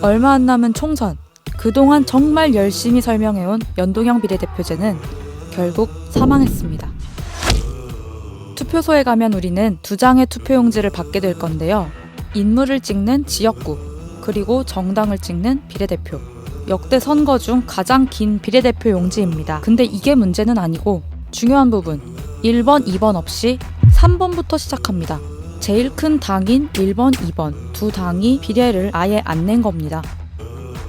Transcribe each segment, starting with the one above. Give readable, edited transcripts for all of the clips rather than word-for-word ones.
얼마 안 남은 총선, 그동안 정말 열심히 설명해온 연동형 비례대표제는 결국 사망했습니다. 투표소에 가면 우리는 2장의 투표용지를 받게 될 건데요. 인물을 찍는 지역구, 그리고 정당을 찍는 비례대표. 역대 선거 중 가장 긴 비례대표 용지입니다. 근데 이게 문제는 아니고 중요한 부분, 1번, 2번 없이 3번부터 시작합니다. 제일 큰 당인 1번, 2번 두 당이 비례를 아예 안 낸 겁니다.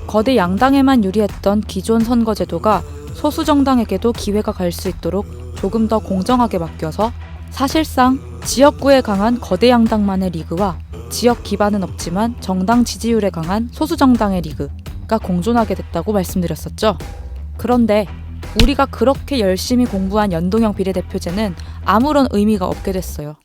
거대 양당에만 유리했던 기존 선거제도가 소수 정당에게도 기회가 갈 수 있도록 조금 더 공정하게 바뀌어서 사실상 지역구에 강한 거대 양당만의 리그와 지역 기반은 없지만 정당 지지율에 강한 소수 정당의 리그가 공존하게 됐다고 말씀드렸었죠. 그런데 우리가 그렇게 열심히 공부한 연동형 비례대표제는 아무런 의미가 없게 됐어요.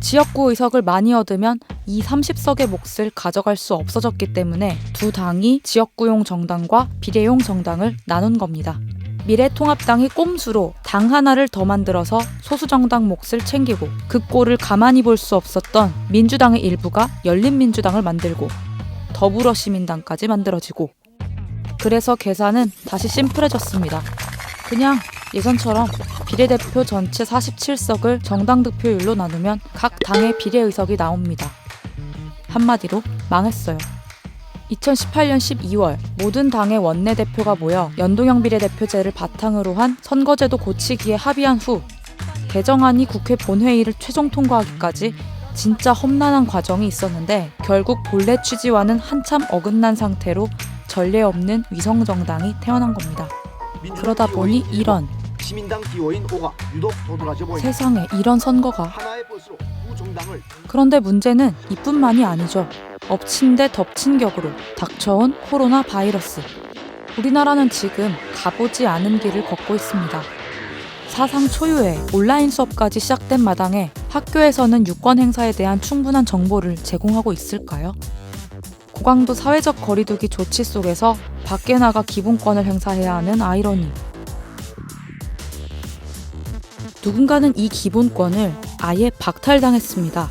지역구 의석을 많이 얻으면 이 30석의 몫을 가져갈 수 없어졌기 때문에 두 당이 지역구용 정당과 비례용 정당을 나눈 겁니다. 미래통합당이 꼼수로 당 하나를 더 만들어서 소수정당 몫을 챙기고 그 꼴을 가만히 볼 수 없었던 민주당의 일부가 열린민주당을 만들고 더불어시민당까지 만들어지고, 그래서 계산은 다시 심플해졌습니다. 그냥 예전처럼 비례대표 전체 47석을 정당 득표율로 나누면 각 당의 비례의석이 나옵니다. 한마디로 망했어요. 2018년 12월 모든 당의 원내대표가 모여 연동형 비례대표제를 바탕으로 한 선거제도 고치기에 합의한 후 개정안이 국회 본회의를 최종 통과하기까지 진짜 험난한 과정이 있었는데, 결국 본래 취지와는 한참 어긋난 상태로 전례 없는 위성정당이 태어난 겁니다. 그러다 보니 이런, 세상에 이런 선거가. 그런데 문제는 이뿐만이 아니죠. 엎친 데 덮친 격으로 닥쳐온 코로나 바이러스. 우리나라는 지금 가보지 않은 길을 걷고 있습니다. 사상 초유의 온라인 수업까지 시작된 마당에 학교에서는 유권 행사에 대한 충분한 정보를 제공하고 있을까요? 고강도 사회적 거리두기 조치 속에서 밖에 나가 기본권을 행사해야 하는 아이러니. 누군가는 이 기본권을 아예 박탈당했습니다.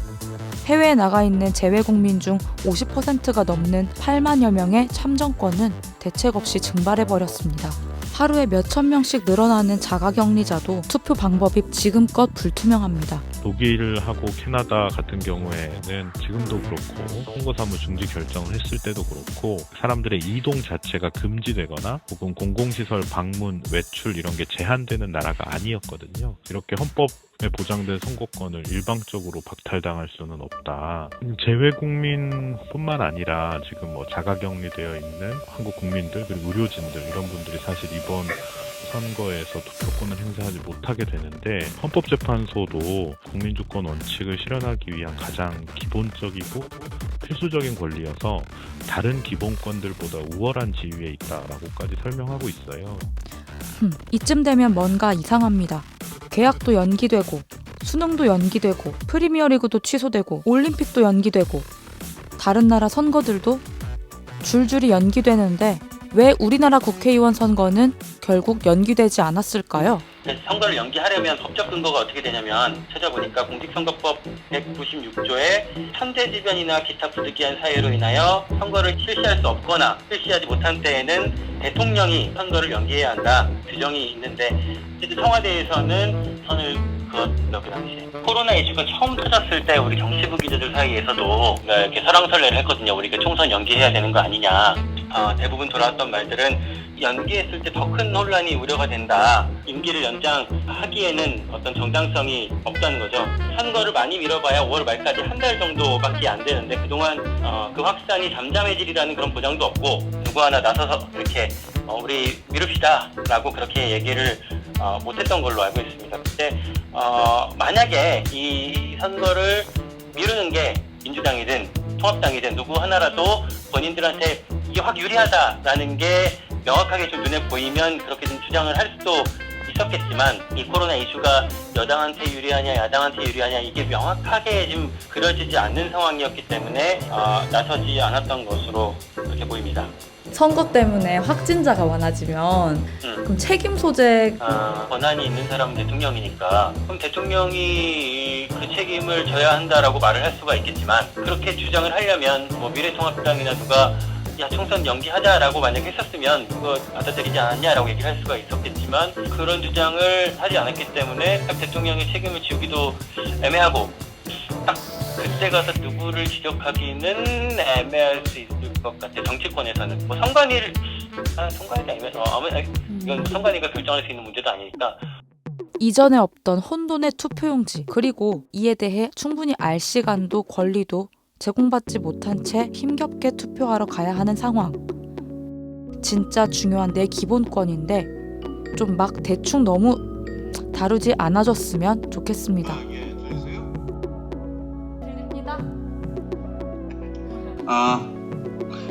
해외에 나가 있는 재외국민 중 50%가 넘는 8만여 명의 참정권은 대책 없이 증발해버렸습니다. 하루에 몇천 명씩 늘어나는 자가격리자도 투표 방법이 지금껏 불투명합니다. 독일하고 캐나다 같은 경우에는 지금도 그렇고 선거사무 중지 결정을 했을 때도 그렇고 사람들의 이동 자체가 금지되거나 혹은 공공시설 방문, 외출 이런 게 제한되는 나라가 아니었거든요. 이렇게 헌법에 보장된 선거권을 일방적으로 박탈당할 수는 없다. 재외국민뿐만 아니라 지금 자가격리되어 있는 한국 국민들 그리고 의료진들 이런 분들이 사실 이번 선거에서 투표권을 행사하지 못하게 되는데, 헌법재판소도 국민주권 원칙을 실현하기 위한 가장 기본적이고 필수적인 권리여서 다른 기본권들보다 우월한 지위에 있다라고까지 설명하고 있어요. 이쯤 되면 뭔가 이상합니다. 계약도 연기되고 수능도 연기되고 프리미어리그도 취소되고 올림픽도 연기되고 다른 나라 선거들도 줄줄이 연기되는데 왜 우리나라 국회의원 선거는 결국 연기되지 않았을까요? 선거를 연기하려면 법적 근거가 어떻게 되냐면 찾아보니까 공직선거법 196조에 천재지변이나 기타 부득이한 사유로 인하여 선거를 실시할 수 없거나 실시하지 못한 때에는 대통령이 선거를 연기해야 한다 규정이 있는데, 어쨌든 청와대에서는 선을 그었죠. 그 당시에 코로나 이슈가 처음 터졌을 때 우리 정치부 기자들 사이에서도 이렇게 설왕설래를 했거든요. 우리가 총선 연기해야 되는 거 아니냐. 대부분 돌아왔던 말들은 연기했을 때 더 큰 혼란이 우려가 된다. 임기를 연장하기에는 어떤 정당성이 없다는 거죠. 선거를 많이 미뤄봐야 5월 말까지 한 달 정도밖에 안 되는데 그동안 그 확산이 잠잠해지리라는 그런 보장도 없고 누구 하나 나서서 이렇게 우리 미룹시다 라고 그렇게 얘기를 못했던 걸로 알고 있습니다. 근데 만약에 이 선거를 미루는 게 민주당이든 통합당이든 누구 하나라도 본인들한테 이게 확 유리하다라는 게 명확하게 좀 눈에 보이면 그렇게 좀 주장을 할 수도 있었겠지만, 이 코로나 이슈가 여당한테 유리하냐 야당한테 유리하냐 이게 명확하게 좀 그려지지 않는 상황이었기 때문에 나서지 않았던 것으로 그렇게 보입니다. 선거 때문에 확진자가 많아지면 그럼 책임 소재 권한이 있는 사람은 대통령이니까 그럼 대통령이 그 책임을 져야 한다라고 말을 할 수가 있겠지만, 그렇게 주장을 하려면 미래통합당이나 누가 야 총선 연기하자라고 만약 했었으면 그거 받아들이지 않았냐라고 얘기를 할 수가 있었겠지만 그런 주장을 하지 않았기 때문에 딱 대통령의 책임을 지우기도 애매하고 딱 그때 가서 누구를 지적하기는 애매할 수 있을 것 같아. 정치권에서는 뭐 선관위 아니면 이건 선관위가 결정할 수 있는 문제도 아니니까. 이전에 없던 혼돈의 투표용지, 그리고 이에 대해 충분히 알 시간도 권리도 제공받지 못한 채 힘겹게 투표하러 가야 하는 상황. 진짜 중요한 내 기본권인데 좀 막 대충 너무 다루지 않아줬으면 좋겠습니다.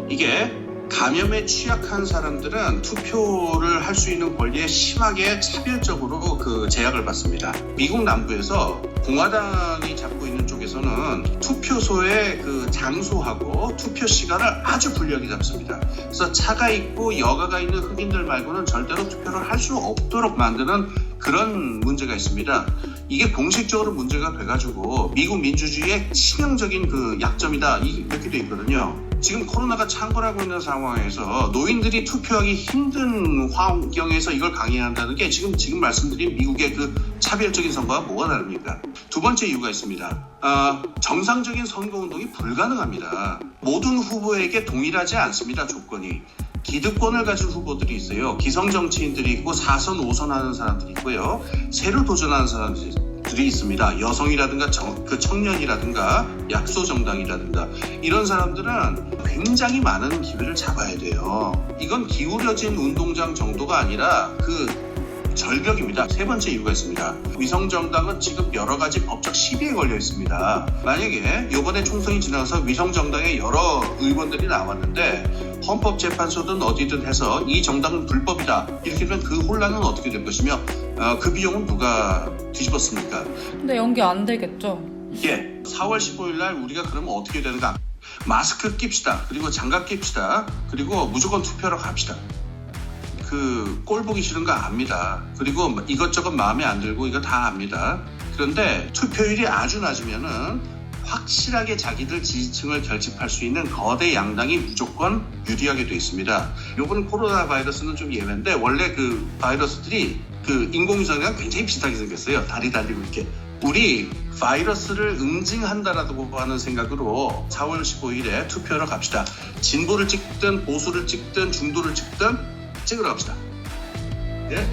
이게 감염에 취약한 사람들은 투표를 할 수 있는 권리에 심하게 차별적으로 제약을 받습니다. 미국 남부에서 공화당이 잡고 있는 쪽에서는 투표소의 장소하고 투표 시간을 아주 불리하게 잡습니다. 그래서 차가 있고 여가가 있는 흑인들 말고는 절대로 투표를 할 수 없도록 만드는 그런 문제가 있습니다. 이게 공식적으로 문제가 돼가지고 미국 민주주의의 치명적인 약점이다 이렇게 돼 있거든요. 지금 코로나가 창궐하고 있는 상황에서 노인들이 투표하기 힘든 환경에서 이걸 강행한다는 게 지금 말씀드린 미국의 차별적인 선거와 뭐가 다릅니까? 두 번째 이유가 있습니다. 정상적인 선거운동이 불가능합니다. 모든 후보에게 동일하지 않습니다. 조건이. 기득권을 가진 후보들이 있어요. 기성 정치인들이 있고 4선, 5선 하는 사람들이 있고요. 새로 도전하는 사람들이 있습니다. 여성이라든가 청년이라든가 약소정당이라든가 이런 사람들은 굉장히 많은 기회를 잡아야 돼요. 이건 기울여진 운동장 정도가 아니라 절벽입니다. 세 번째 이유가 있습니다. 위성정당은 지금 여러 가지 법적 시비에 걸려 있습니다. 만약에 이번에 총선이 지나서 위성정당의 여러 의원들이 나왔는데 헌법재판소든 어디든 해서 이 정당은 불법이다 이렇게 되면 그 혼란은 어떻게 될 것이며 그 비용은 누가 뒤집었습니까? 근데 연기 안 되겠죠? 예, 4월 15일 날 우리가 그러면 어떻게 되는가? 마스크 낍시다. 그리고 장갑 낍시다. 그리고 무조건 투표하러 갑시다. 꼴 보기 싫은 거 압니다. 그리고 이것저것 마음에 안 들고 이거 다 압니다. 그런데 투표율이 아주 낮으면은 확실하게 자기들 지지층을 결집할 수 있는 거대 양당이 무조건 유리하게 돼 있습니다. 이번 코로나 바이러스는 좀 예외인데 원래 바이러스들이 인공위성이랑 굉장히 비슷하게 생겼어요. 다리 달리고 이렇게. 우리 바이러스를 응징한다라고 하는 생각으로 4월 15일에 투표하러 갑시다. 진보를 찍든 보수를 찍든 중도를 찍든 찍으러 갑시다. 예?